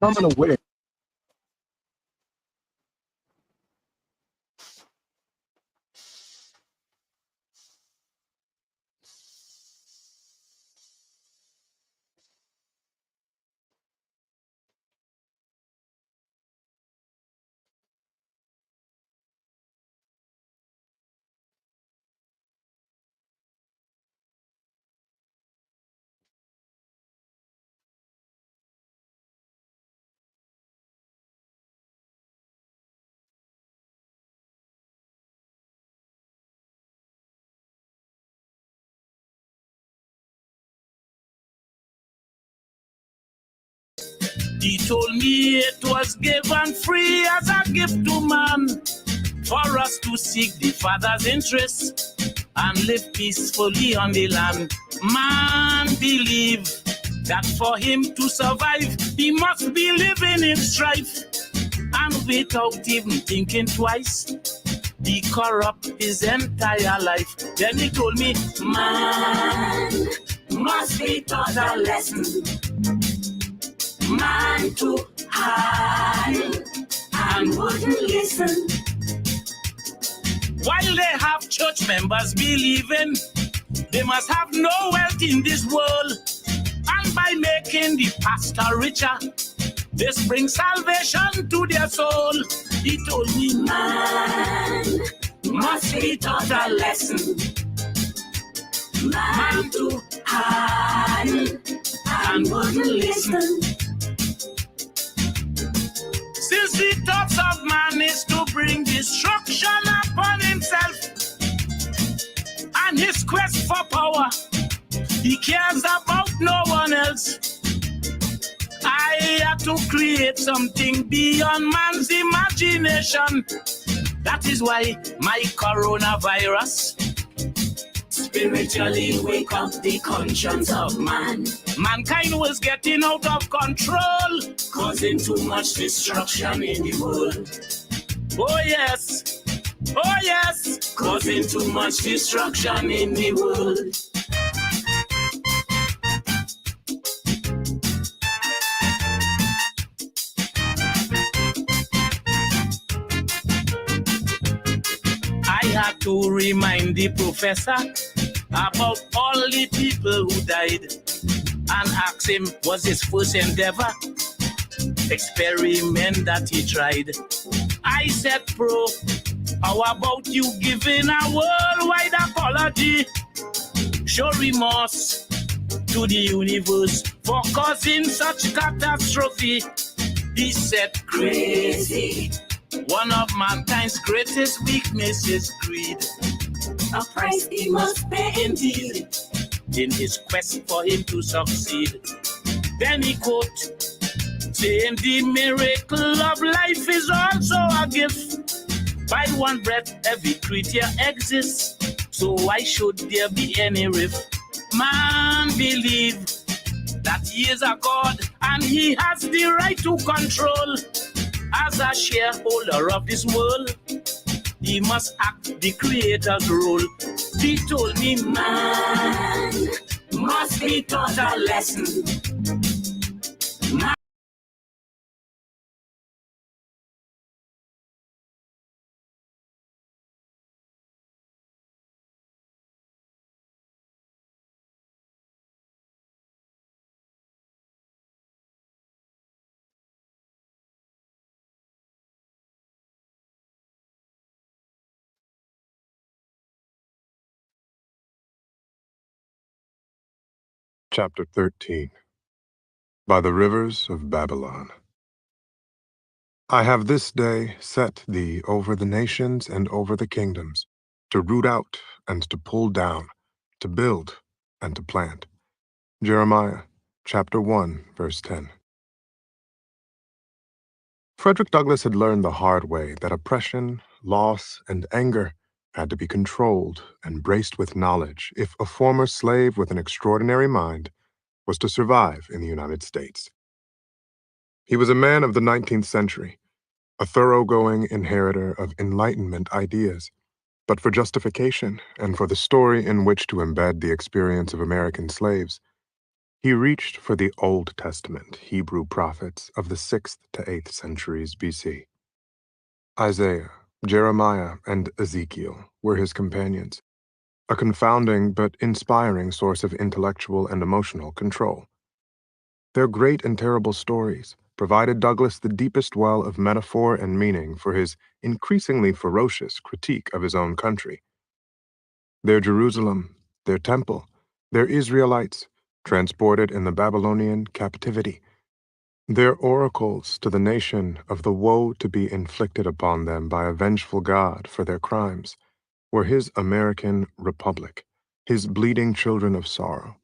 coming away. He told me it was given free as a gift to man for us to seek the Father's interest and live peacefully on the land. Man believe that for him to survive, he must be living in strife. And without even thinking twice, he corrupt his entire life. Then he told me, man must be taught a lesson. Man to hide and wouldn't listen. While they have church members believing they must have no wealth in this world, and by making the pastor richer, this brings salvation to their soul. He told me, man must be taught a lesson. Man to hide and wouldn't listen. Since the thoughts of man is to bring destruction upon himself and his quest for power, he cares about no one else. I had to create something beyond man's imagination. That is why my coronavirus spiritually wake up the conscience of man. Mankind was getting out of control, causing too much destruction in the world. Oh yes, causing too much destruction in the world. I had to remind the professor about all the people who died and ask him, was his first endeavor experiment that he tried? I said, Pro, how about you giving a worldwide apology? Show remorse to the universe for causing such catastrophe. He said, crazy. One of mankind's greatest weaknesses is greed. A price he must pay indeed in his quest for him to succeed. Then he quote, saying the miracle of life is also a gift. By one breath every creature exists, so why should there be any rift? Man believe that he is a God and he has the right to control. As a shareholder of this world, he must act the creator's role. He told me, man must be taught a lesson. Man Chapter 13. By the Rivers of Babylon. I have this day set thee over the nations and over the kingdoms, to root out and to pull down, to build and to plant. Jeremiah chapter 1, verse 10. Frederick Douglass had learned the hard way that oppression, loss, and anger had to be controlled and braced with knowledge if a former slave with an extraordinary mind was to survive in the United States. He was a man of the 19th century, a thoroughgoing inheritor of Enlightenment ideas, but for justification and for the story in which to embed the experience of American slaves, He reached for the Old Testament Hebrew prophets of the 6th to 8th centuries BC. Isaiah, Jeremiah, and Ezekiel were his companions, a confounding but inspiring source of intellectual and emotional control. Their great and terrible stories provided Douglass the deepest well of metaphor and meaning for his increasingly ferocious critique of his own country. Their Jerusalem, their temple, their Israelites, transported in the Babylonian captivity, their oracles to the nation of the woe to be inflicted upon them by a vengeful God for their crimes, were his American Republic, his bleeding children of sorrow,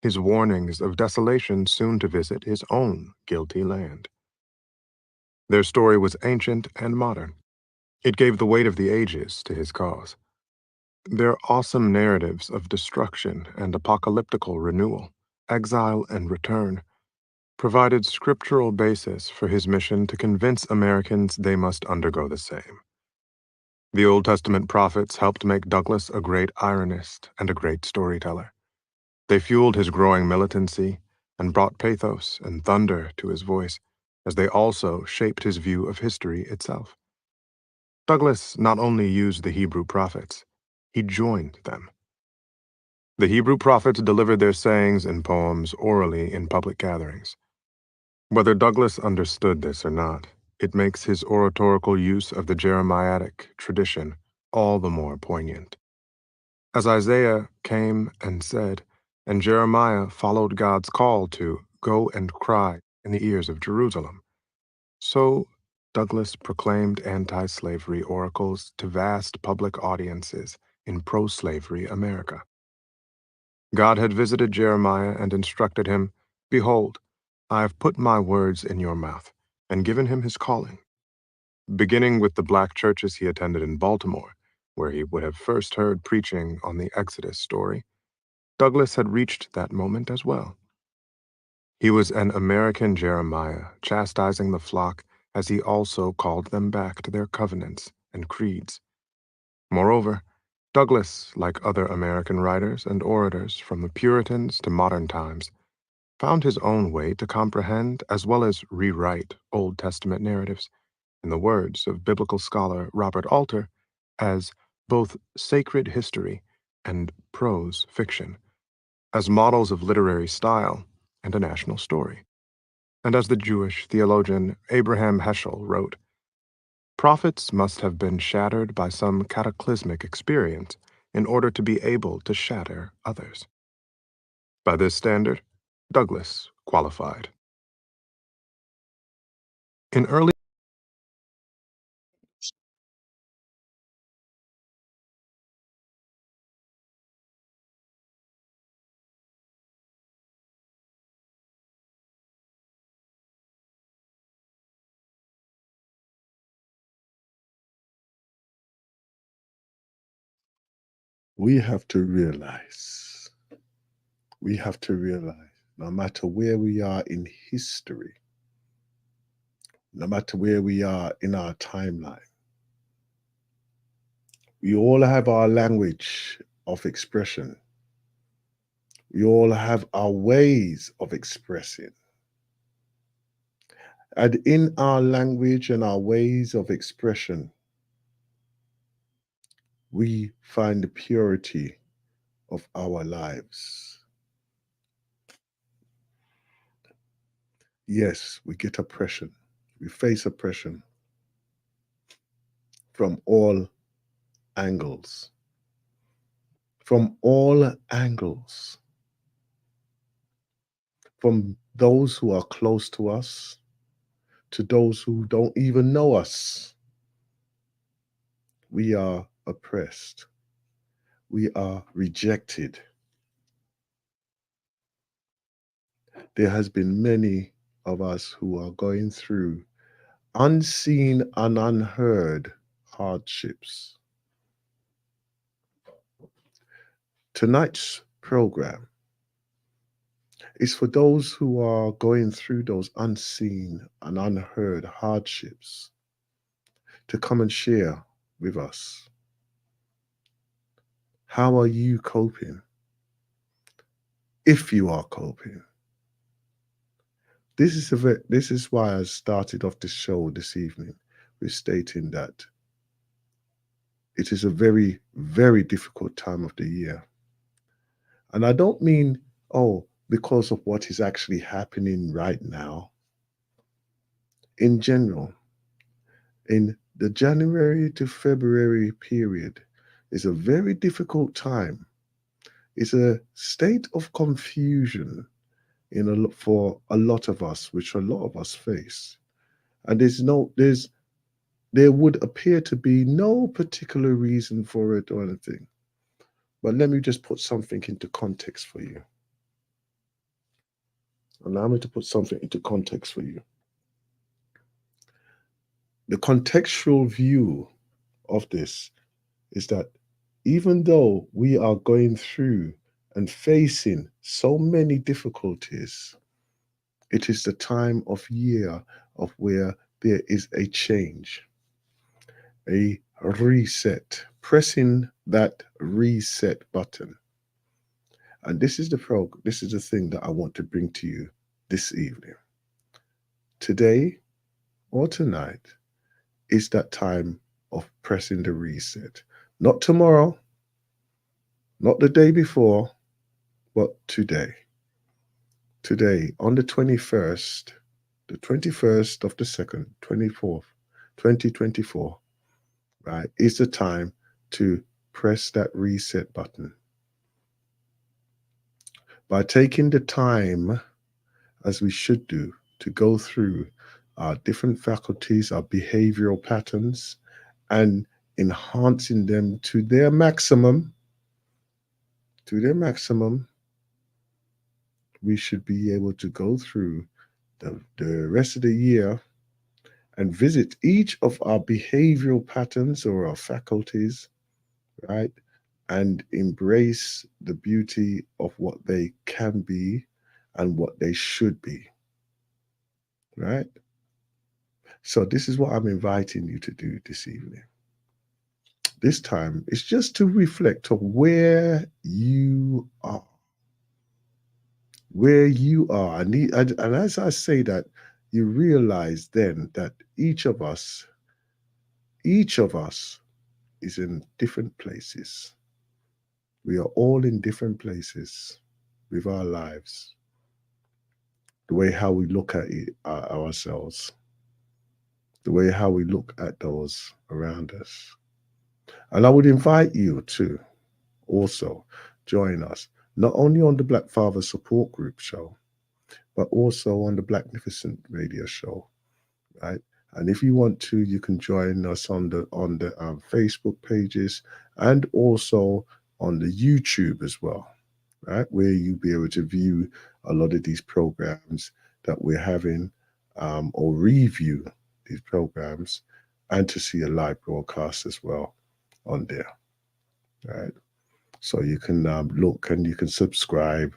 his warnings of desolation soon to visit his own guilty land. Their story was ancient and modern. It gave the weight of the ages to his cause. Their awesome narratives of destruction and apocalyptical renewal, exile and return, provided scriptural basis for his mission to convince Americans they must undergo the same. The Old Testament prophets helped make Douglass a great ironist and a great storyteller. They fueled his growing militancy and brought pathos and thunder to his voice, as they also shaped his view of history itself. Douglass not only used the Hebrew prophets, he joined them. The Hebrew prophets delivered their sayings and poems orally in public gatherings. Whether Douglass understood this or not, it makes his oratorical use of the Jeremiatic tradition all the more poignant. As Isaiah came and said, and Jeremiah followed God's call to go and cry in the ears of Jerusalem, so Douglass proclaimed anti-slavery oracles to vast public audiences in pro-slavery America. God had visited Jeremiah and instructed him, "Behold, I have put my words in your mouth," and given him his calling. Beginning with the black churches he attended in Baltimore, where he would have first heard preaching on the Exodus story, Douglass had reached that moment as well. He was an American Jeremiah, chastising the flock as he also called them back to their covenants and creeds. Moreover, Douglass, like other American writers and orators from the Puritans to modern times, found his own way to comprehend as well as rewrite Old Testament narratives, in the words of biblical scholar Robert Alter, as both sacred history and prose fiction, as models of literary style and a national story. And as the Jewish theologian Abraham Heschel wrote, prophets must have been shattered by some cataclysmic experience in order to be able to shatter others. By this standard, Douglass qualified. In early we have to realize, no matter where we are in history, no matter where we are in our timeline, we all have our language of expression. We all have our ways of expressing. And in our language and our ways of expression, we find the purity of our lives. Yes, we get oppression. We face oppression from all angles. From all angles. From those who are close to us to those who don't even know us. We are oppressed. We are rejected. There has been many of us who are going through unseen and unheard hardships. Tonight's program is for those who are going through those unseen and unheard hardships to come and share with us. How are you coping? If you are coping, this is why I started off the show this evening with stating that it is a very, very difficult time of the year. And I don't mean, oh, because of what is actually happening right now. In general, in the January to February period is a very difficult time. It's a state of confusion for a lot of us, which a lot of us face. And there would appear to be no particular reason for it or anything. But let me just put something into context for you. Allow me to put something into context for you. The contextual view of this is that even though we are going through and facing so many difficulties, it is the time of year of where there is a change, a reset, pressing that reset button. And this is the thing that I want to bring to you this evening. Today or tonight is that time of pressing the reset. Not tomorrow, not the day before, but today. Today, on the 21st of the 2nd, 24th, 2024, right, is the time to press that reset button. By taking the time, as we should do, to go through our different faculties, our behavioral patterns, and enhancing them to their maximum, we should be able to go through the rest of the year and visit each of our behavioral patterns or our faculties, right? And embrace the beauty of what they can be and what they should be, right? So this is what I'm inviting you to do this evening. This time is just to reflect on where you are. Where you are. And as I say that, you realize then that each of us is in different places. We are all in different places with our lives. The way how we look at ourselves. The way how we look at those around us. And I would invite you to also join us, not only on the Black Father Support Group show, but also on the Blacknificent Radio show, right? And if you want to, you can join us on the Facebook pages and also on the YouTube as well, right? Where you'll be able to view a lot of these programs that we're having, or review these programs, and to see a live broadcast as well on there, right? So you can look and you can subscribe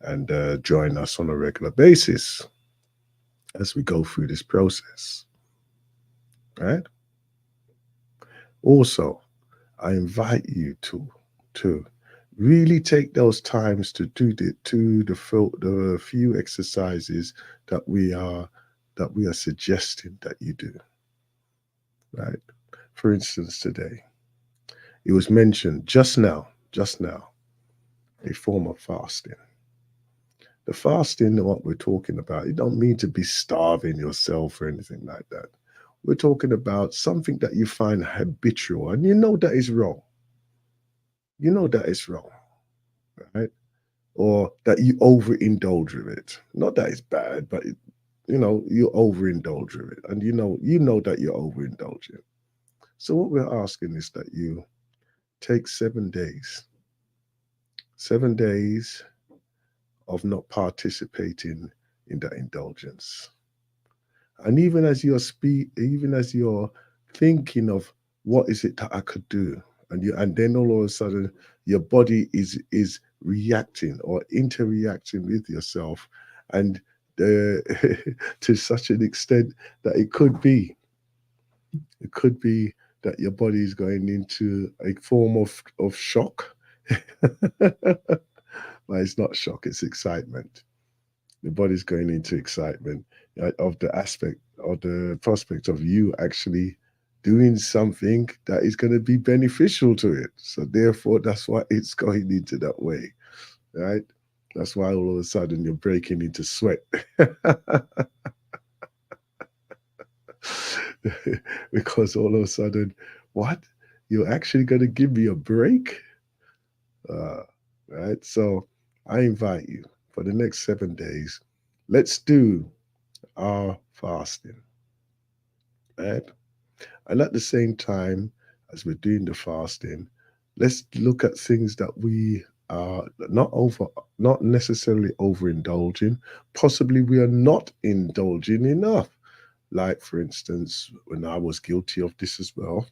and join us on a regular basis as we go through this process, right? Also, I invite you to really take those times to do the few exercises that we are suggesting that you do, right? For instance, today, it was mentioned just now, a form of fasting. The fasting, what we're talking about, you don't mean to be starving yourself or anything like that. We're talking about something that you find habitual, and you know that is wrong. You know that is wrong, right? Or that you overindulge with it. Not that it's bad, but you overindulge with it, and you know that you're overindulging. So what we're asking is that you take 7 days. 7 days of not participating in that indulgence. And even as you're thinking of what is it that I could do, and then all of a sudden your body is reacting or interreacting with yourself, and to such an extent that it could be that your body is going into a form of shock. But it's not shock, it's excitement. The body's going into excitement of the aspect or the prospect of you actually doing something that is going to be beneficial to it. So therefore, that's why it's going into that way, right? That's why all of a sudden you're breaking into sweat. Because all of a sudden, what? You're actually going to give me a break? Uh, right? So I invite you for the next 7 days. Let's do our fasting, right? And at the same time, as we're doing the fasting, let's look at things that we are not necessarily overindulging. Possibly we are not indulging enough. Like, for instance, when I was guilty of this as well,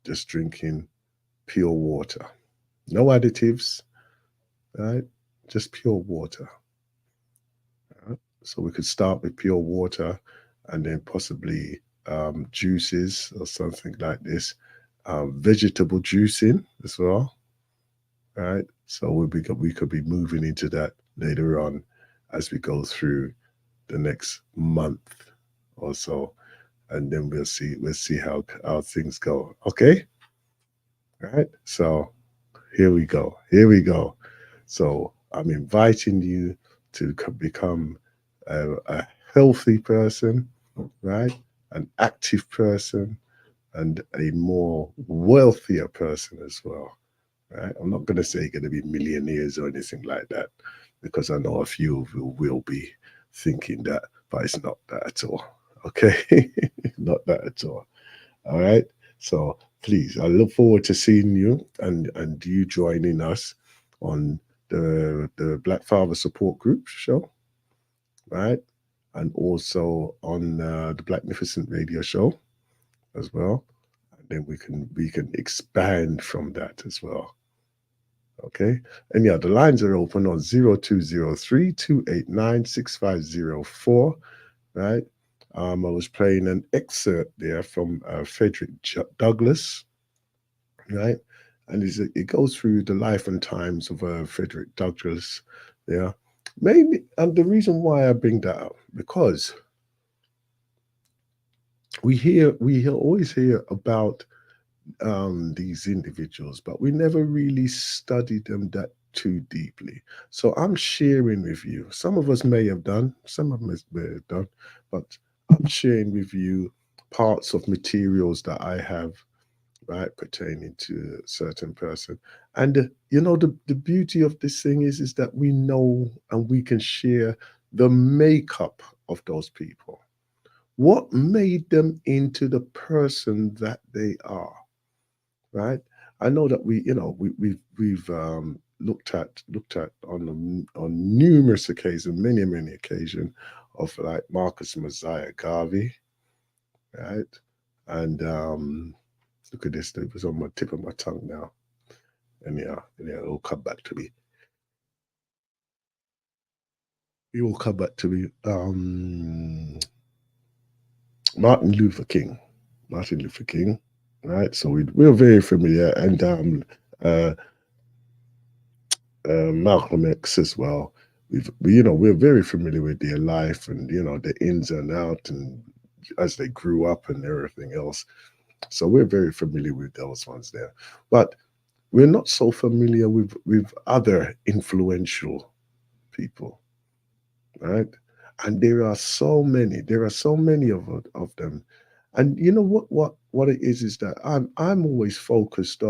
just drinking pure water, no additives, right? Just pure water. Right? So we could start with pure water and then possibly juices or something like this, vegetable juicing as well, right? So we could be moving into that later on as we go through the next month or so, and then we'll see how things go. Okay, right? So here we go. So I'm inviting you to become a healthy person, right? An active person and a more wealthier person as well, right? I'm not going to say you're going to be millionaires or anything like that, because I know a few of you will be thinking that, but it's not that at all. Okay, not that at all. All right. So please, I look forward to seeing you and you joining us on the Black Father Support Group show, right? And also on the Blacknificent Radio Show as well. And then we can expand from that as well. Okay. And yeah, the lines are open on 0203-289-6504, right? I was playing an excerpt there from Frederick Douglass, right? And it goes through the life and times of Frederick Douglass. Yeah, mainly, and the reason why I bring that up, because always hear about these individuals, but we never really study them that too deeply. So I'm sharing with you. Some of us may have done, some of us may have done, but I'm sharing with you parts of materials that I have, right, pertaining to a certain person. And the beauty of this thing is that we know and we can share the makeup of those people. What made them into the person that they are, right? I know that we've looked at on numerous occasions, many occasions, of like Marcus Mosiah Garvey, right? And look at this, it was on my tip of my tongue now. And yeah, it'll come back to me. It will come back to me. Martin Luther King. Martin Luther King, right? So we're very familiar, and uh, Malcolm X as well. We're very familiar with their life and the ins and out and as they grew up and everything else. So we're very familiar with those ones there, but we're not so familiar with other influential people, right? And there are so many of them. And you know what it is that I'm always focused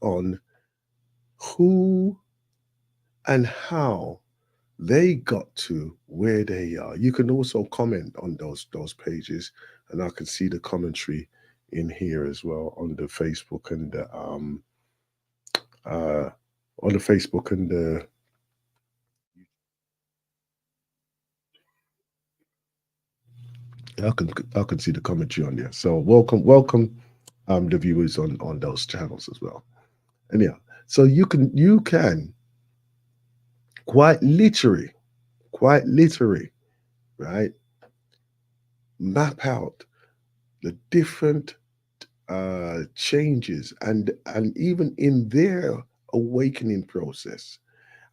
on who and how they got to where they are. You can also comment on those pages, and I can see the commentary in here as well on the Facebook and uh, on the Facebook and the I can see the commentary on there. So welcome the viewers on those channels as well. And yeah, so you can quite literally, right, map out the different changes and even in their awakening process.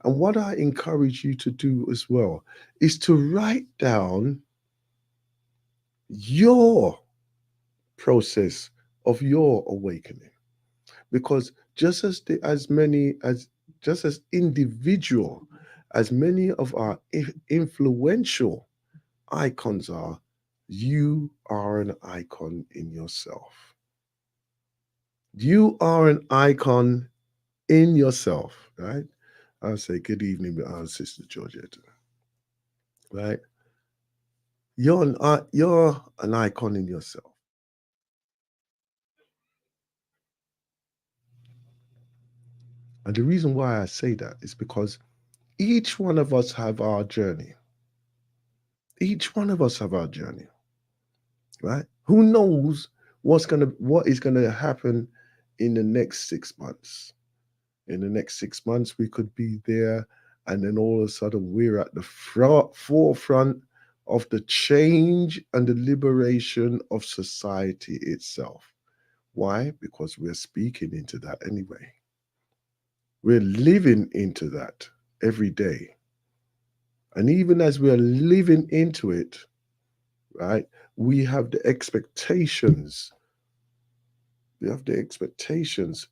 And what I encourage you to do as well is to write down your process of your awakening. Because just as individual as many of our influential icons are, you are an icon in yourself. You are an icon in yourself, right? I'll say good evening, Sister Georgette, right? You're an icon in yourself. And the reason why I say that is because each one of us have our journey. Each one of us have our journey, right? Who knows what is gonna happen in the next 6 months? In the next 6 months, we could be there, and then all of a sudden, we're at the forefront of the change and the liberation of society itself. Why? Because we're speaking into that anyway. We're living into that every day. And even as we're living into it, right, we have the expectations. We have the expectations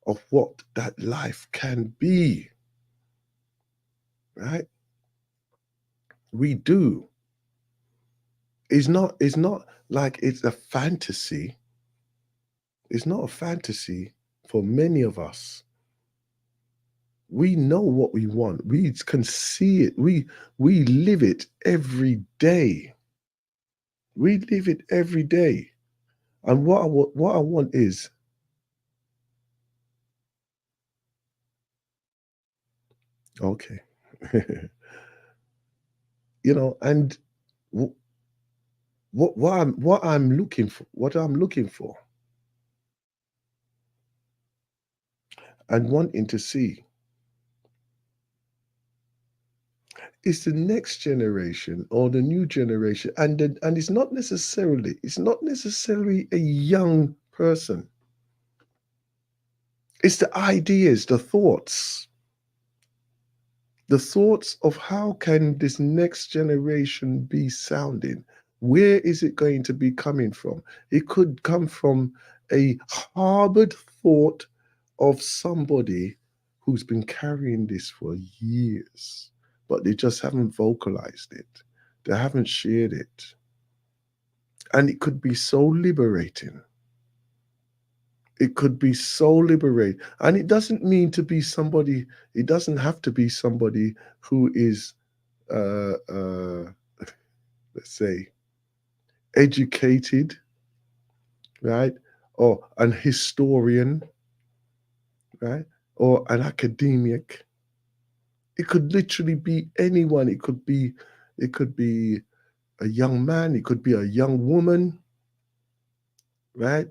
of what that life can be, right? We do. It's not like it's a fantasy. It's not a fantasy for many of us. We know what we want. We can see it. We live it every day. We live it every day. And what I want is, okay. And what I'm looking for and wanting to see is the next generation or the new generation, and it's not necessarily a young person. It's the ideas, the thoughts of how can this next generation be sounding. Where is it going to be coming from? It could come from a harbored thought of somebody who's been carrying this for years, but they just haven't vocalized it. They haven't shared it. And it could be so liberating. It could be so liberating. And it doesn't mean to be somebody, it doesn't have to be somebody who is, let's say, educated, right? Or an historian, right? Or an academic. It could literally be anyone. It could be a young man, it could be a young woman, right?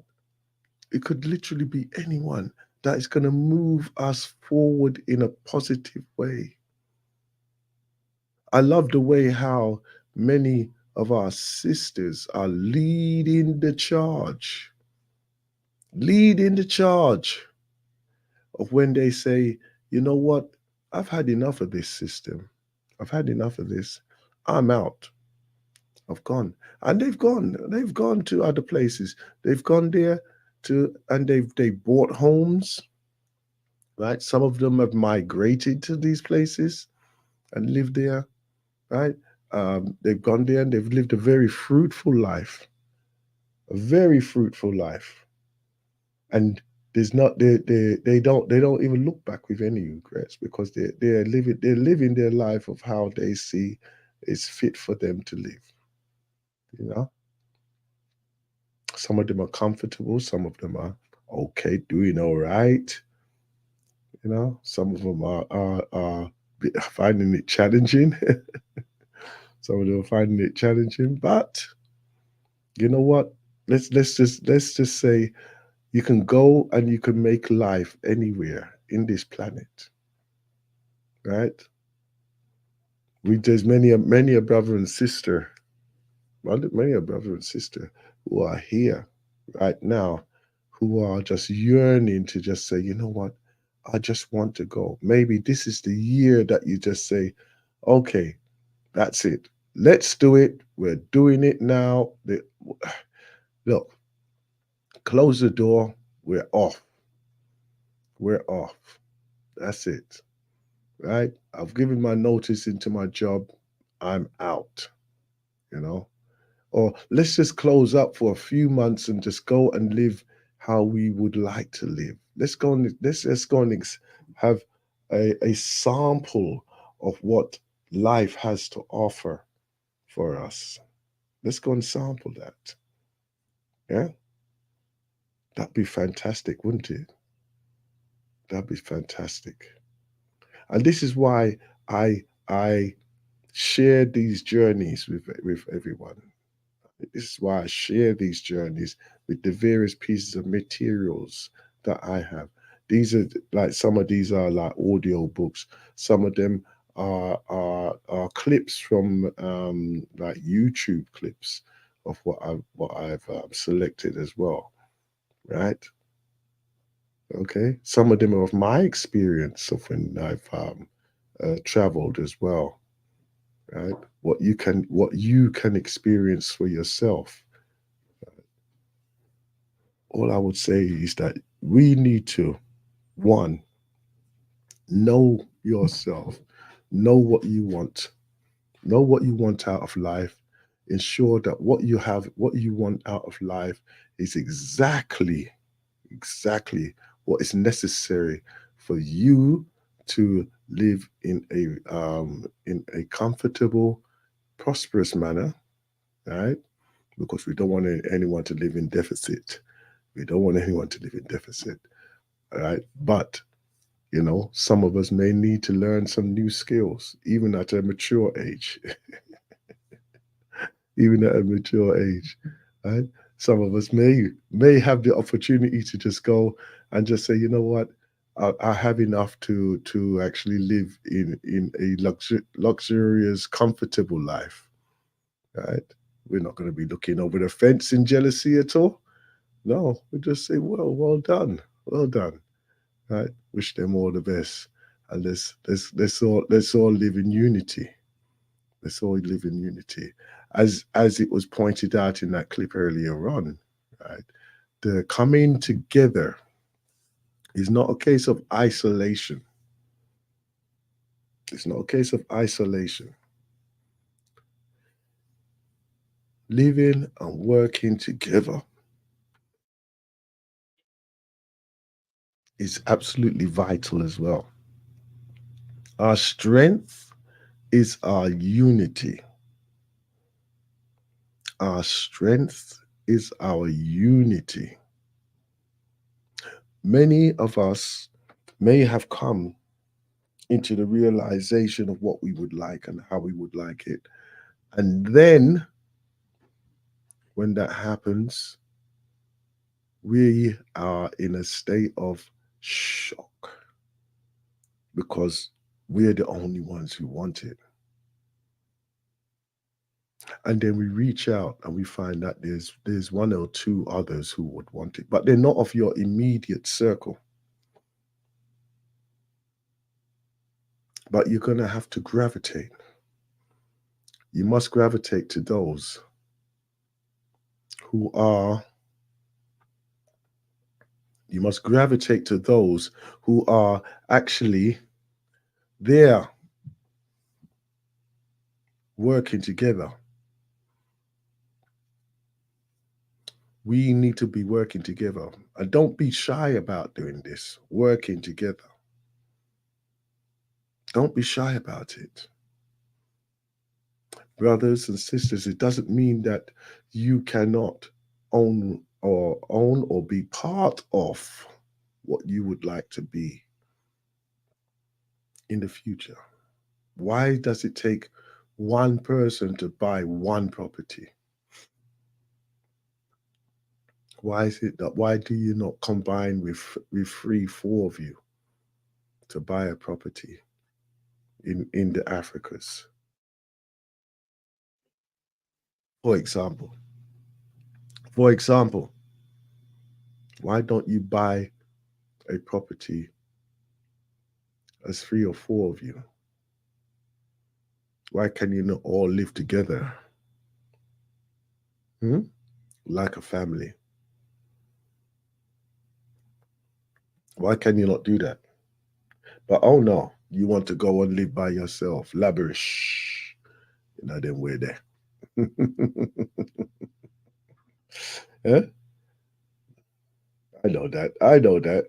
It could literally be anyone that is going to move us forward in a positive way. I love the way how many of our sisters are leading the charge of when they say, you know what, I've had enough of this system. I've had enough of this. I'm out. I've gone. And they've gone to other places. They've gone there and they've bought homes, right? Some of them have migrated to these places and lived there, right? They've gone there and they've lived a very fruitful life, and there's not they don't even look back with any regrets because they're living their life of how they see is fit for them to live. You know, some of them are comfortable, some of them are okay, doing all right. Some of them are finding it challenging. Some of them are finding it challenging, but you know what? Let's just say you can go and you can make life anywhere in this planet, right? There's many a brother and sister, many a brother and sister who are here right now, who are just yearning to just say, you know what? I just want to go. Maybe this is the year that you just say, okay, that's it. Let's do it. We're doing it now. Look, close the door. We're off. We're off. That's it. Right? I've given my notice into my job. I'm out. You know? Or let's just close up for a few months and just go and live how we would like to live. Let's go and have a sample of what life has to offer for us. Let's go and sample that. Yeah, that'd be fantastic, wouldn't it? That'd be fantastic. And this is why I share these journeys with everyone. This is why I share these journeys with the various pieces of materials that I have. These are like some of these are like audio books. Some of them are clips from like YouTube clips of what I've selected as well, right? Okay. Some of them are of my experience of when I've traveled as well, right? What you can experience for yourself. All I would say is that we need to, one, know yourself, know what you want out of life, ensure that what you want out of life is exactly what is necessary for you to live in a comfortable, prosperous manner, right? Because we don't want anyone to live in deficit. We don't want anyone to live in deficit, all right? But some of us may need to learn some new skills, even at a mature age, even at a mature age, right? Some of us may have the opportunity to just go and just say, you know what, I have enough to actually live in a luxurious, comfortable life, right? We're not going to be looking over the fence in jealousy at all. No, we just say, well done, well done, right? Wish them all the best, and let's all live in unity. Let's all live in unity, as it was pointed out in that clip earlier on, right? The coming together is not a case of isolation. It's not a case of isolation. Living and working together is absolutely vital as well. Our strength is our unity. Our strength is our unity. Many of us may have come into the realization of what we would like and how we would like it. And then when that happens, we are in a state of shock because we're the only ones who want it. And then we reach out and we find that there's one or two others who would want it, but they're not of your immediate circle. But you're going to have to gravitate. You must gravitate to those who are, you must gravitate to those who are actually there working together. We need to be working together. And don't be shy about doing this, working together. Don't be shy about it. Brothers and sisters, it doesn't mean that you cannot own or be part of what you would like to be in the future. Why does it take one person to buy one property? Why is it that why do you not combine with three, four of you to buy a property in the Africas? For example. For example, why don't you buy a property as 3 or 4 of you? Why can you not all live together? Like a family. Why can you not do that? But oh no, you want to go and live by yourself, lavish. Then we're there. Huh? I know that. I know that.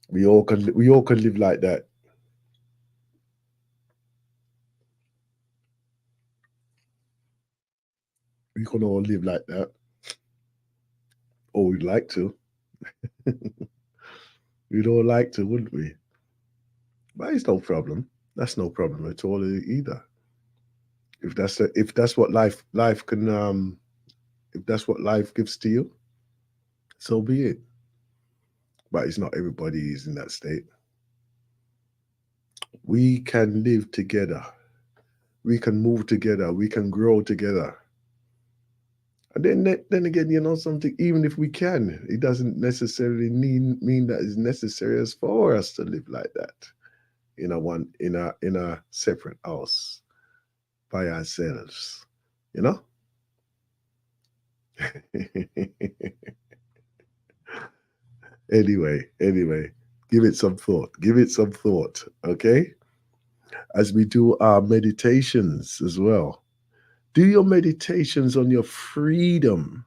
We all can live like that. We can all live like that. Or we'd like to. We'd all like to, wouldn't we? But it's no problem. That's no problem at all either. If that's what life can if that's what life gives to you, so be it. But it's not everybody is in that state. We can live together. We can move together. We can grow together. And then again, something. Even if we can, it doesn't necessarily mean that it's necessary as for us to live like that in a separate house by ourselves. Anyway, give it some thought. Give it some thought. Okay, as we do our meditations as well. Do your meditations on your freedom.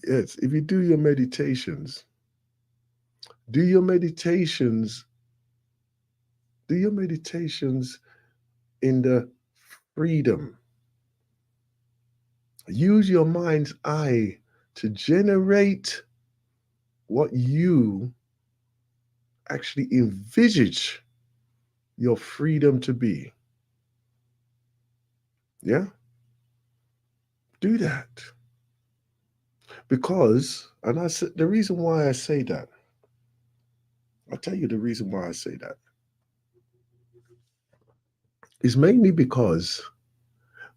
Yes, if you do your meditations, do your meditations in the freedom. Use your mind's eye to generate what you actually envisage your freedom to be. Yeah? Do that. Because, and I said, the reason why I say that, I'll tell you the reason why I say that, is mainly because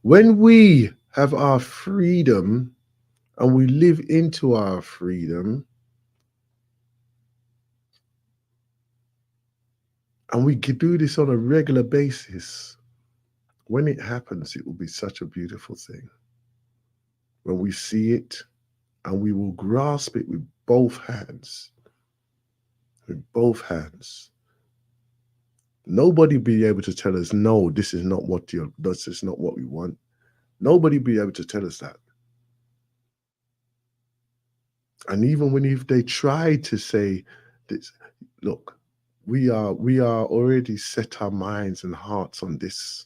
when we have our freedom and we live into our freedom, and we can do this on a regular basis, when it happens, it will be such a beautiful thing. When we see it, and we will grasp it with both hands. With both hands. Nobody be able to tell us, no, this is not what we want. Nobody be able to tell us that. And even if they try to say this, look, we are already set our minds and hearts on this.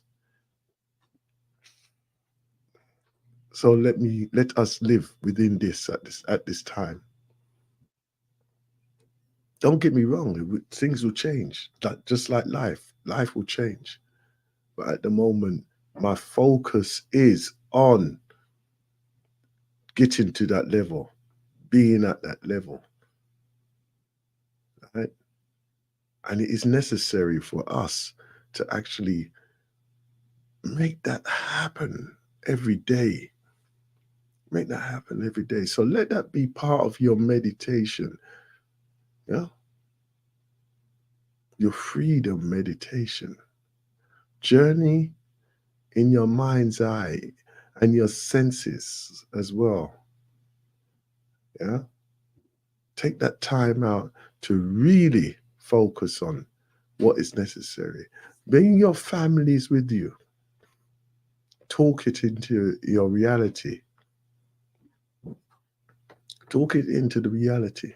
So let us live within this at this time. Don't get me wrong, things will change. Just like life. Life will change. But at the moment, my focus is on getting to that level, being at that level. Right? And it is necessary for us to actually make that happen every day. Make that happen every day. So let that be part of your meditation. Yeah. Your freedom meditation. Journey in your mind's eye and your senses as well. Yeah. Take that time out to really focus on what is necessary. Bring your families with you. Talk it into your reality. Talk it into the reality.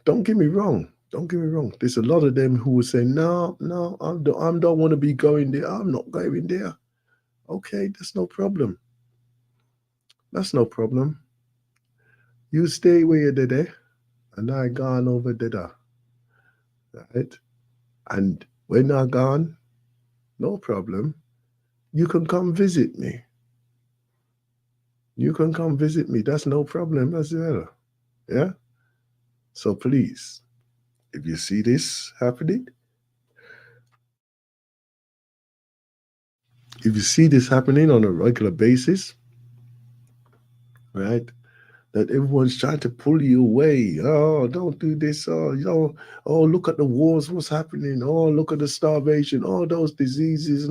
Don't get me wrong. Don't get me wrong. There's a lot of them who will say, no, I don't want to be going there. I'm not going there. Okay, that's no problem. That's no problem. You stay where you're there, and I gone over there. Right? And when I gone, no problem. You can come visit me. You can come visit me. That's no problem as well. Yeah? So please, if you see this happening, if you see this happening on a regular basis, right? That everyone's trying to pull you away. Oh, don't do this. Oh, oh, look at the wars, what's happening. Oh, look at the starvation. Oh, those diseases.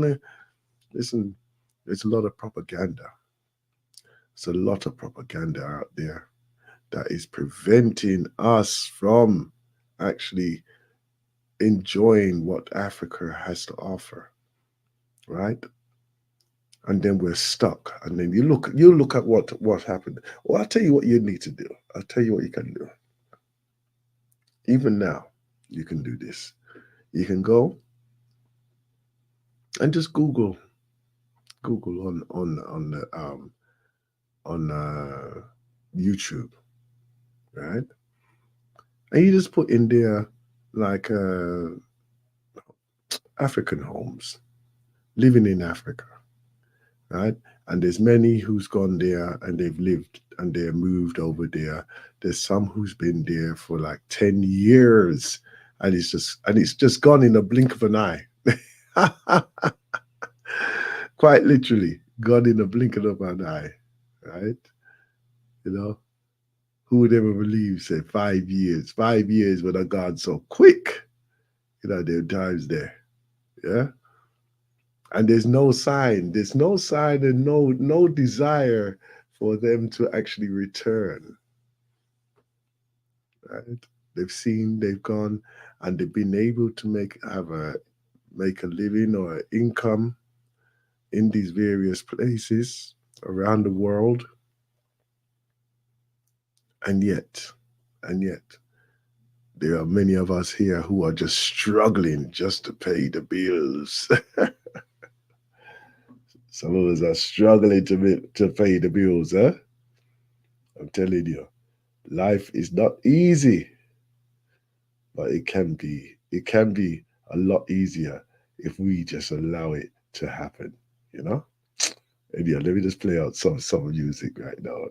Listen, there's a lot of propaganda. There's a lot of propaganda out there that is preventing us from actually enjoying what Africa has to offer, right? And then we're stuck. And then you look at what happened. Well, I'll tell you what you need to do. I'll tell you what you can do. Even now, you can do this. You can go and just Google on YouTube, right? And you just put in there like African homes, living in Africa, right? And there's many who's gone there and they've lived and they're moved over there. There's some who's been there for like 10 years and it's just gone in a blink of an eye. Quite literally, gone in a blink of an eye, right? You know, who would ever believe, say, 5 years would have gone so quick. You know, there are times there, yeah? And there's no sign and no desire for them to actually return, right? They've gone, and they've been able to make a living or an income in these various places around the world. And yet, there are many of us here who are just struggling just to pay the bills. Some of us are struggling to pay the bills, huh? I'm telling you, life is not easy, but it can be a lot easier if we just allow it to happen, you know? And yeah, let me just play out some music right now.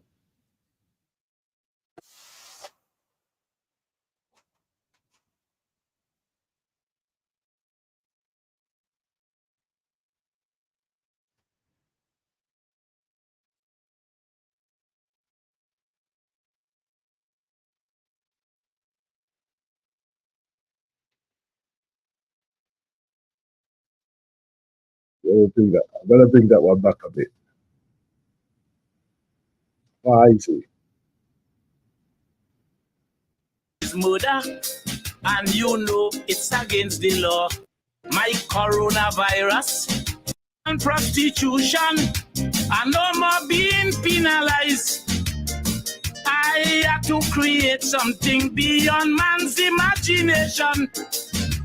I'm gonna bring that one back a bit. Easy. His murder, and you know it's against the law. My coronavirus and prostitution are no more being penalized. I had to create something beyond man's imagination.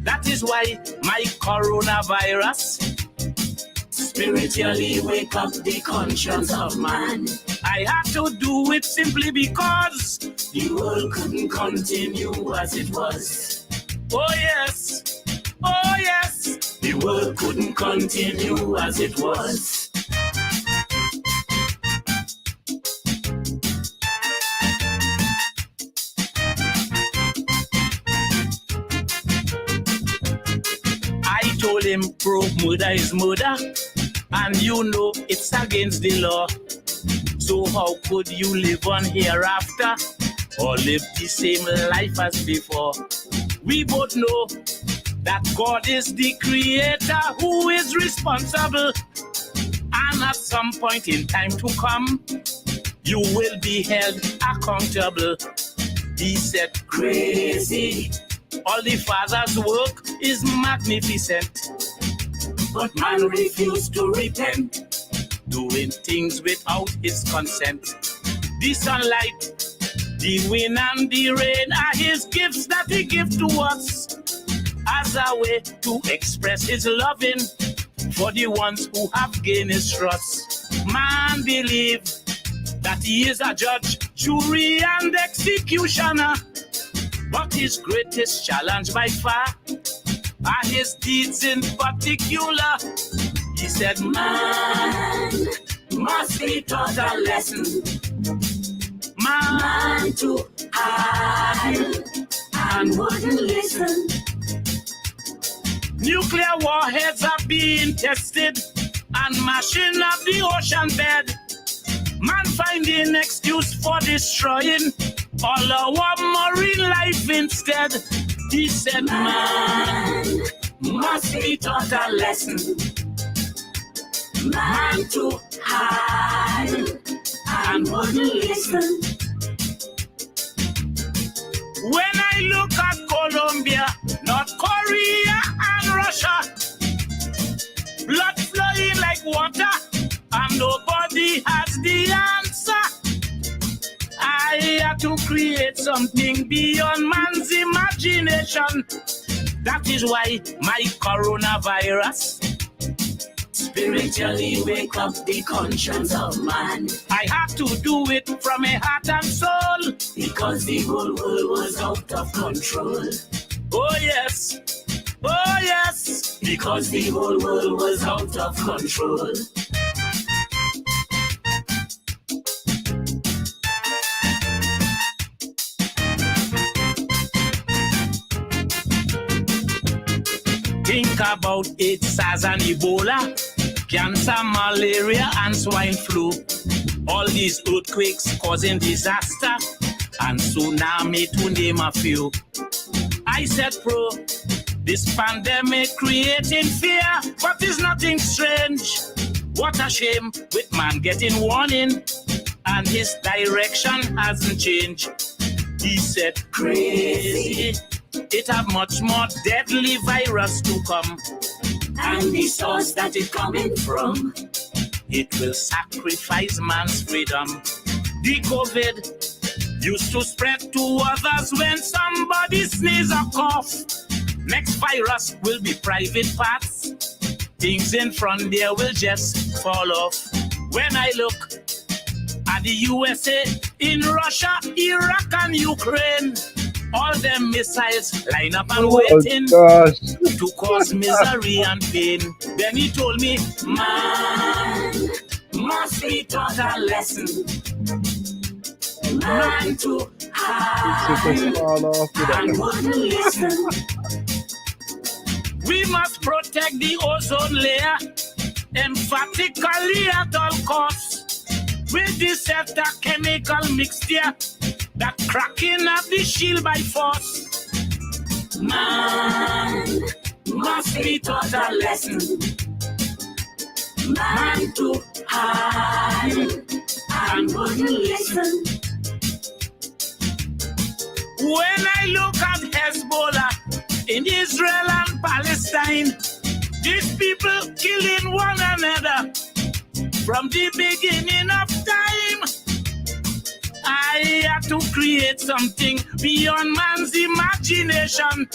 That is why my coronavirus spiritually wake up the conscience of man. I had to do it simply because the world couldn't continue as it was. Oh yes, the world couldn't continue as it was. I told him, bro, murder is murder, and you know it's against the law. So how could you live on hereafter or live the same life as before? We both know that God is the creator who is responsible, and at some point in time to come, you will be held accountable. He said, crazy. All the Father's work is magnificent, but man refused to repent, doing things without his consent. The sunlight, the wind and the rain are his gifts that he gives to us as a way to express his loving for the ones who have gained his trust. Man believe that he is a judge, jury and executioner, but his greatest challenge by far are his deeds in particular. He said, man must be taught a lesson. Man to hide and wouldn't listen. Nuclear warheads are being tested and mashing up the ocean bed. Man finding excuse for destroying all our marine life instead. He said, man must be taught a lesson. Man to hide and wouldn't listen. When I look at Colombia, North Korea and Russia, blood flowing like water, and nobody has the answer. I had to create something beyond man's imagination. That is why my coronavirus spiritually wake up the conscience of man. I had to do it from a heart and soul, because the whole world was out of control. Oh yes, oh yes, because the whole world was out of control. Think about AIDS, SARS and Ebola, cancer, malaria and swine flu. All these earthquakes causing disaster, and tsunami to name a few. I said, bro, this pandemic creating fear, but it's nothing strange. What a shame with man getting warning, and his direction hasn't changed. He said, crazy. It have much more deadly virus to come, and the source that it coming from, it will sacrifice man's freedom. The COVID used to spread to others when somebody sneeze or cough. Next virus will be private parts. Things in front there will just fall off. When I look at the USA, in Russia, Iraq and Ukraine, all them missiles line up and waiting to cause misery and pain. Then he told me, man must be taught a lesson. Man to hide and wouldn't listen. We must protect the ozone layer emphatically at all costs. With this chemical mixture that cracking up the shield by force. Man must be taught a lesson. Man to hide and wouldn't listen. When I look at Hezbollah in Israel and Palestine, these people killing one another from the beginning of time. I had to create something beyond man's imagination.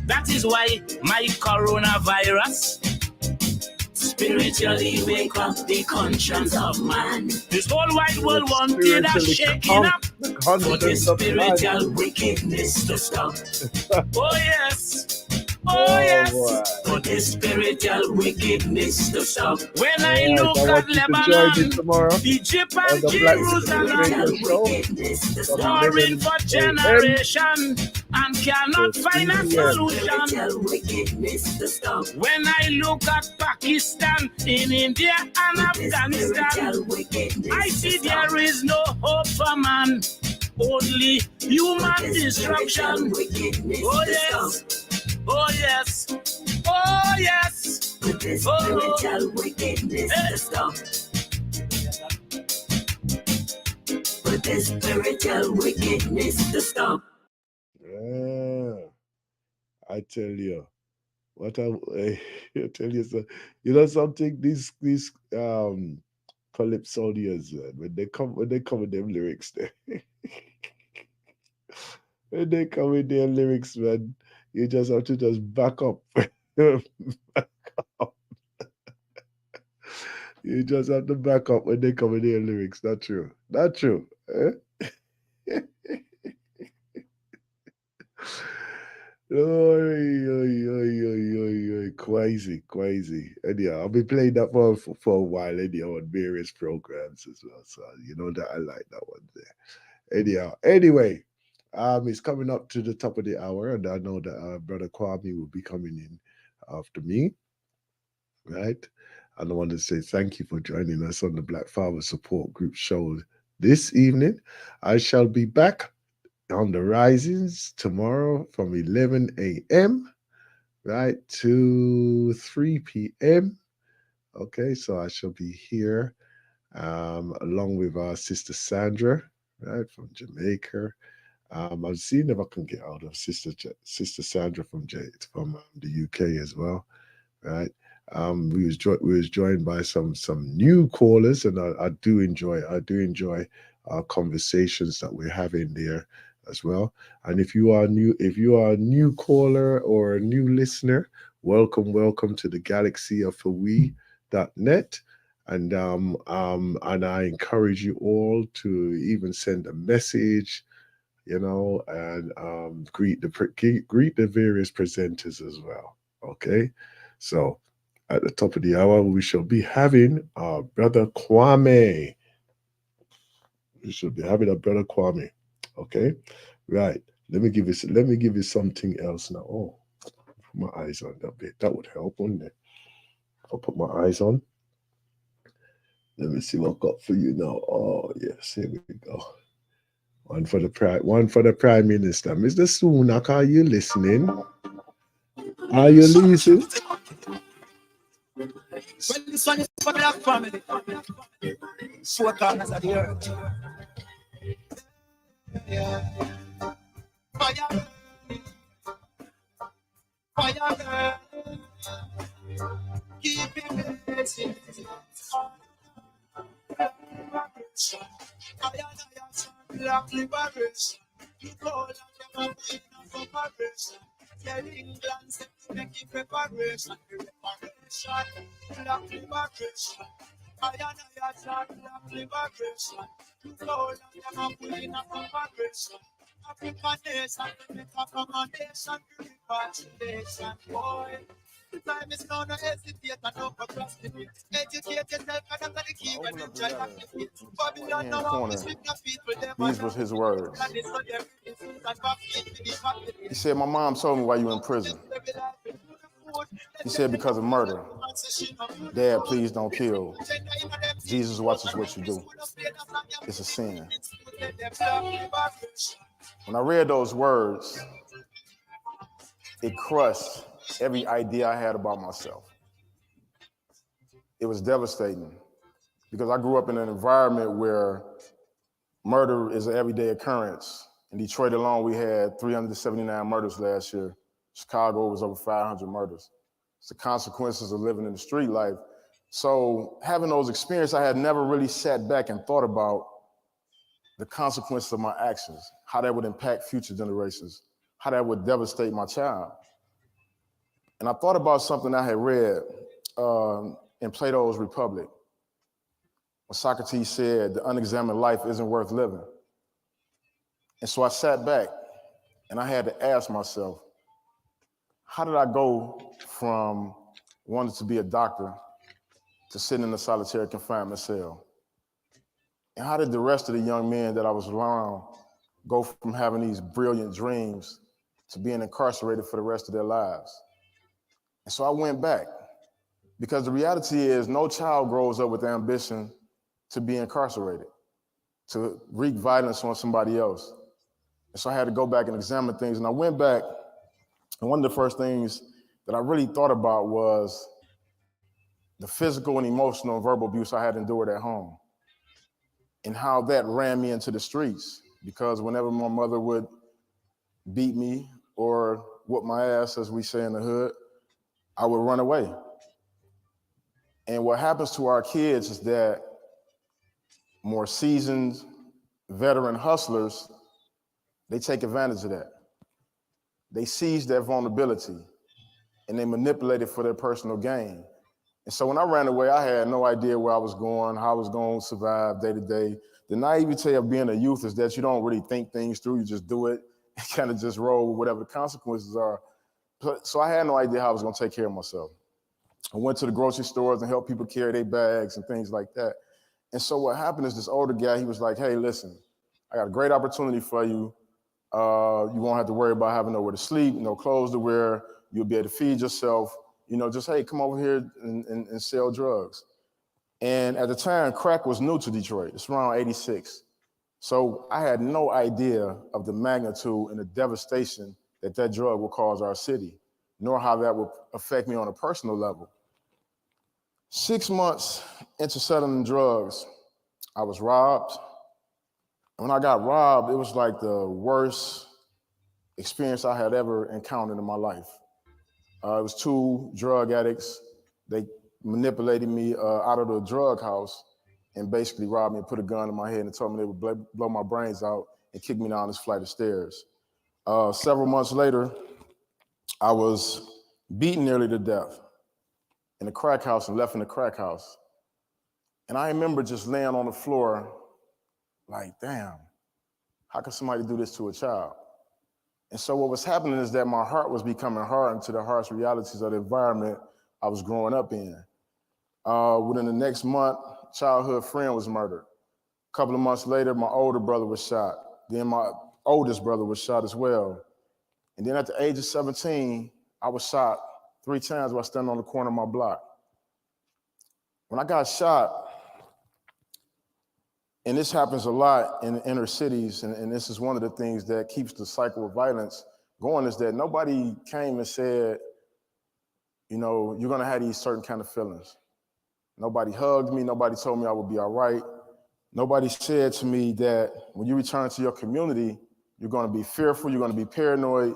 That is why my coronavirus spiritually wake up the conscience of man. This whole wide world wanted a shaking up for this spiritual wickedness to stop. Oh yes. Oh yes, for this spiritual wickedness to stop. When I look at Lebanon, Egypt and Jerusalem, warring for generation and cannot find a solution. When I look at Pakistan, in India and Afghanistan, I see there is no hope for man, only human destruction. Oh yes. Oh yes, oh yes, with this spiritual wickedness to stop. With this spiritual wickedness to stop. Yeah, I tell you, what I tell you, so, you know something. These calypsonians, man, when they come with them lyrics, there, when they come with their lyrics, man. You just have to just back up. Back up. You just have to back up when they come with their lyrics. Not true. Not true. Eh? Crazy. Anyhow, I'll be playing that for a while anyhow on various programs as well. So you know that I like that one there. Anyhow, anyway. It's coming up to the top of the hour, and I know that Brother Kwame will be coming in after me, right? And I want to say thank you for joining us on the Black Father Support Group show this evening. I shall be back on the Risings tomorrow from 11 a.m. right to 3 p.m. Okay, so I shall be here along with our sister Sandra, right, from Jamaica. I'm seeing if I can get out of Sister Sandra from the UK as well, right? We was joined by some new callers, and I do enjoy our conversations that we're having there as well. And if you are a new caller or a new listener, welcome to the galaxy of we.net. And I encourage you all to even send a message, and greet the various presenters as well. Okay, so at the top of the hour, we shall be having our brother Kwame. Okay, right. Let me give you something else now. Oh, put my eyes on that bit. That would help, wouldn't it? I'll put my eyes on. Let me see what I've got for you now. Oh yes, here we go. One for the Prime Minister. Mr. Sunak, are you listening? Are you listening? Well, this one is for Black family. Four corners of the earth. Yeah. Fire. Fire girl. Keep it blazing. Black liberation. You call on them queen of operation. Tell England to make it preparation. Black liberation. I black liberation. You call on them queen of operation. African nation, make a commendation to repatriation, boy. The time is now, no hesitate and no procrastinate. Educate yourself, and that's the key when you try to appreciate. Babylon now always with the people. These was his words. He said, my mom told me why you in prison. He said, because of murder. Dad, please don't kill. Jesus watches what you do. It's a sin. When I read those words, it crushed every idea I had about myself. It was devastating because I grew up in an environment where murder is an everyday occurrence. In Detroit alone, we had 379 murders last year. Chicago was over 500 murders. It's the consequences of living in the street life. So having those experiences, I had never really sat back and thought about the consequences of my actions, how that would impact future generations, how that would devastate my child. And I thought about something I had read in Plato's Republic, when Socrates said, the unexamined life isn't worth living. And so I sat back and I had to ask myself, how did I go from wanting to be a doctor to sitting in a solitary confinement cell? And how did the rest of the young men that I was around go from having these brilliant dreams to being incarcerated for the rest of their lives? And so I went back, because the reality is no child grows up with ambition to be incarcerated, to wreak violence on somebody else. And so I had to go back and examine things. And I went back, and one of the first things that I really thought about was the physical and emotional and verbal abuse I had endured at home, and how that ran me into the streets. Because whenever my mother would beat me or whoop my ass, as we say in the hood, I would run away. And what happens to our kids is that more seasoned veteran hustlers, they take advantage of that. They seize that vulnerability and they manipulate it for their personal gain. And so when I ran away, I had no idea where I was going, how I was going to survive day to day. The naivete of being a youth is that you don't really think things through, you just do it and kind of just roll with whatever the consequences are. So I had no idea how I was going to take care of myself. I went to the grocery stores and helped people carry their bags and things like that. And so what happened is this older guy, he was like, hey, listen, I got a great opportunity for you. You won't have to worry about having nowhere to sleep, no clothes to wear. You'll be able to feed yourself. just, hey, come over here and sell drugs. And at the time, crack was new to Detroit. It's around 86. So I had no idea of the magnitude and the devastation that drug would cause our city, nor how that would affect me on a personal level. 6 months into selling drugs, I was robbed. When I got robbed, it was like the worst experience I had ever encountered in my life. It was 2 drug addicts. They manipulated me out of the drug house and basically robbed me and put a gun in my head and told me they would blow my brains out and kick me down this flight of stairs. Several months later, I was beaten nearly to death in a crack house and left in the crack house. And I remember just laying on the floor like, damn, how can somebody do this to a child? And so what was happening is that my heart was becoming hardened to the harsh realities of the environment I was growing up in. Within the next month, a childhood friend was murdered. A couple of months later, my older brother was shot. Then my oldest brother was shot as well. And then at the age of 17, I was shot 3 times while standing on the corner of my block. When I got shot, and this happens a lot in the inner cities, and this is one of the things that keeps the cycle of violence going, is that nobody came and said, you're gonna have these certain kind of feelings. Nobody hugged me, nobody told me I would be all right. Nobody said to me that when you return to your community, you're gonna be fearful, you're gonna be paranoid.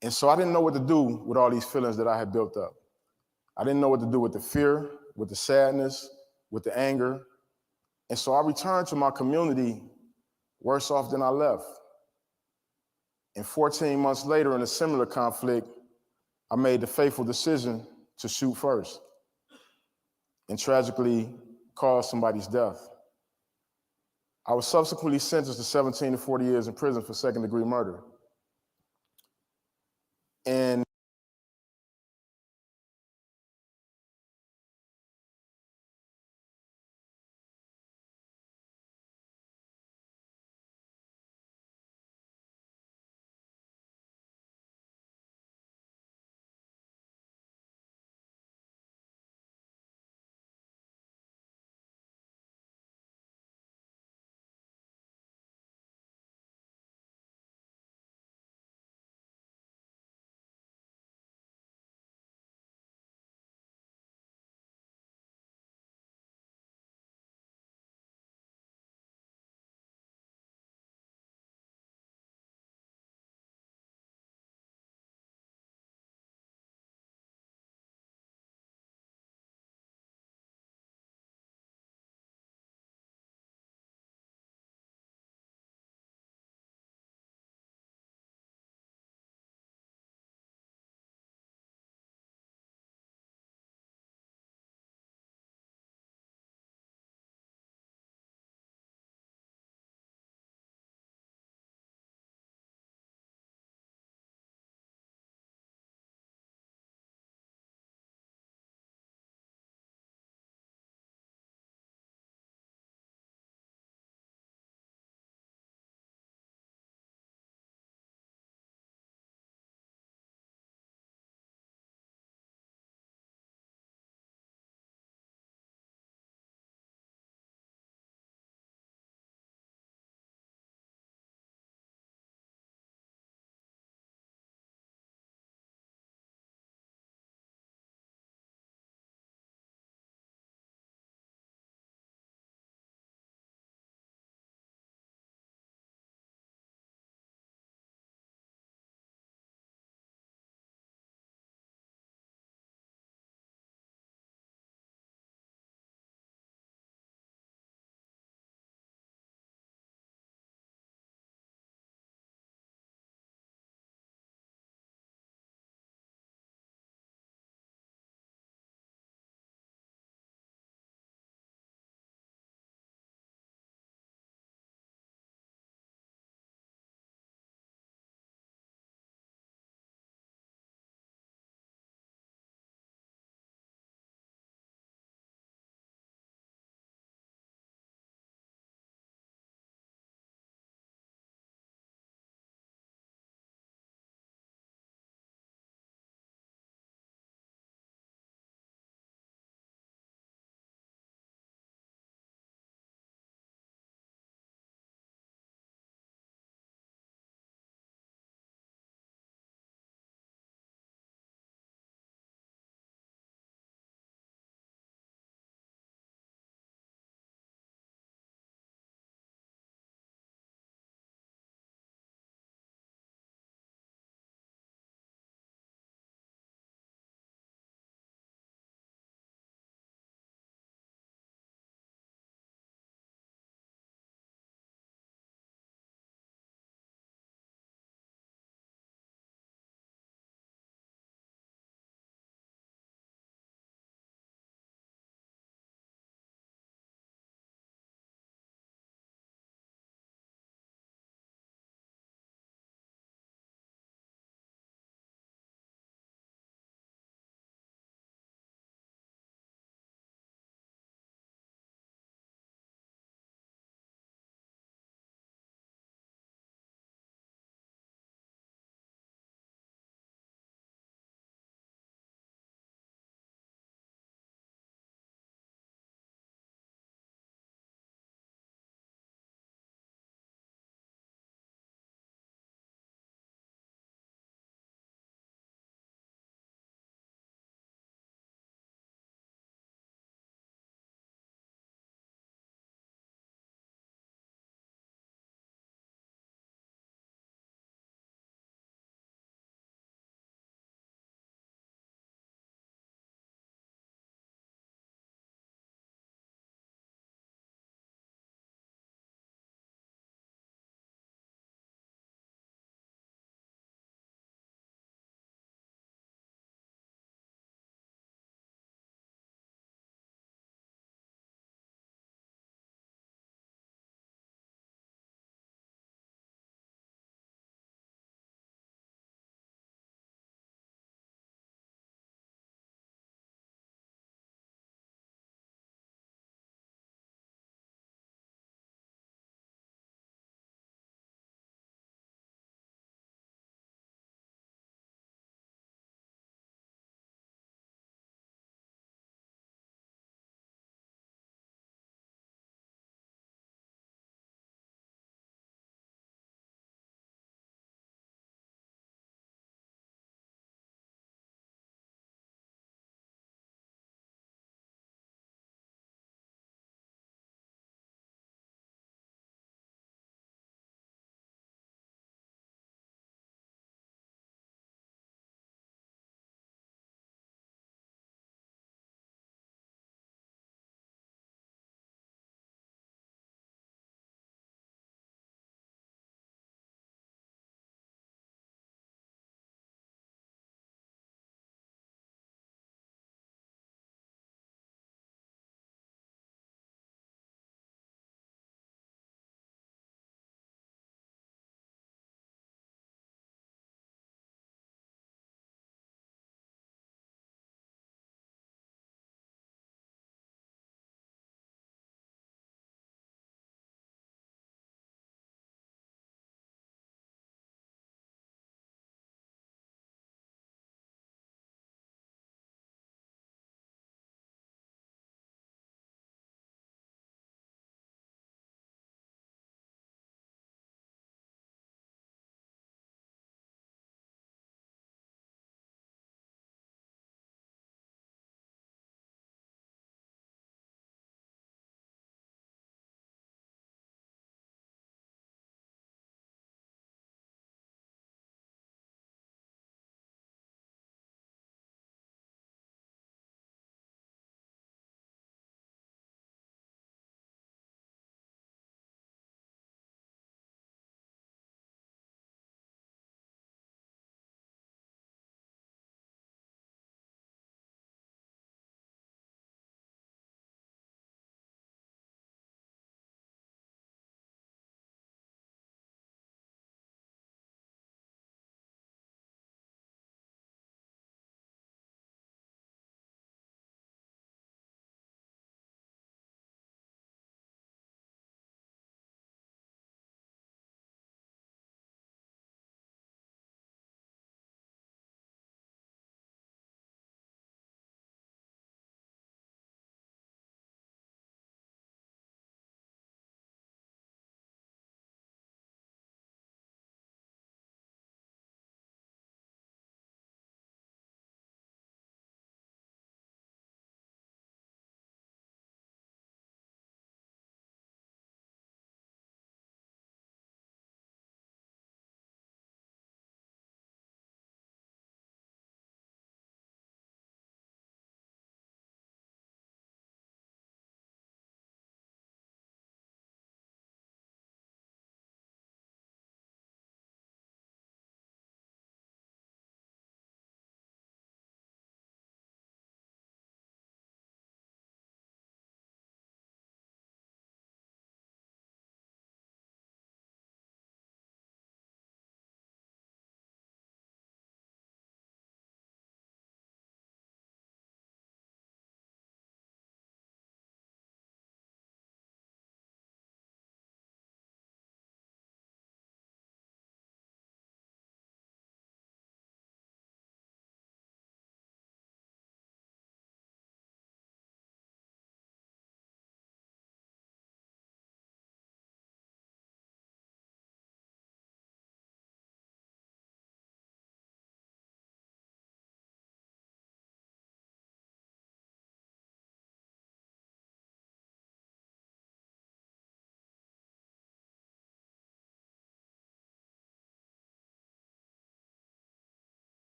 And so I didn't know what to do with all these feelings that I had built up. I didn't know what to do with the fear, with the sadness, with the anger. And so I returned to my community worse off than I left. And 14 months later, in a similar conflict, I made the fateful decision to shoot first and tragically caused somebody's death. I was subsequently sentenced to 17 to 40 years in prison for second-degree murder. And